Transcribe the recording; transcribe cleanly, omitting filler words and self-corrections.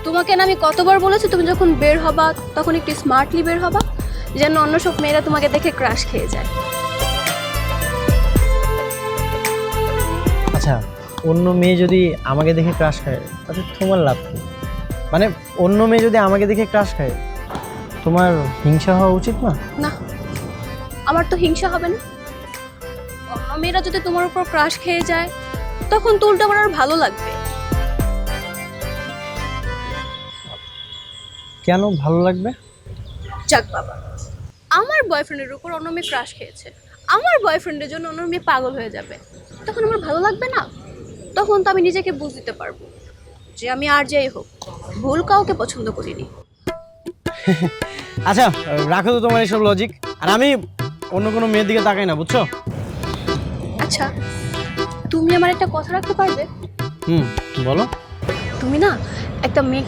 তোমাকে না আমি কতবার বলেছি তুমি যখন বের হবা তখন একটু স্মার্টলি বের হবা, যেন অন্য সব মেয়েরা তোমাকে দেখে ক্রাশ খেয়ে যায়। আচ্ছা, অন্য মেয়ে যদি আমাকে দেখে ক্রাশ খায় তাতে তোমার লাভ কি? মানে অন্য মেয়ে যদি আমাকে দেখে ক্রাশ খায়, তোমার হিংসা হওয়া উচিত না? না, আমার তো হিংসা হবে না। অন্য মেয়েরা যদি তোমার উপর ক্রাশ খেয়ে যায় তখন তো উল্টো আমার আর ভালো লাগবে। কেন ভালো লাগবে? যাক বাবা, আমার বয়ফ্রেন্ডের উপর অন্য মেয়ে ক্রাশ খেয়েছে, আমার বয়ফ্রেন্ডের জন্য অন্য মেয়ে পাগল হয়ে যাবে, তখন আমার ভালো লাগবে না? তখন তো আমি নিজেকে বুঝ দিতে পারবো যে আমি আর যাই হোক ভুল কাউকে পছন্দ করিনি। আচ্ছা, রাখো তো তোমার এইসব লজিক। আর আমি অন্য কোনো মেয়ের দিকে তাকাই না, বুঝছো? আচ্ছা, তুমি আমার একটা কথা রাখতে পারবে? বলো। তুমি না একটা মেয়ে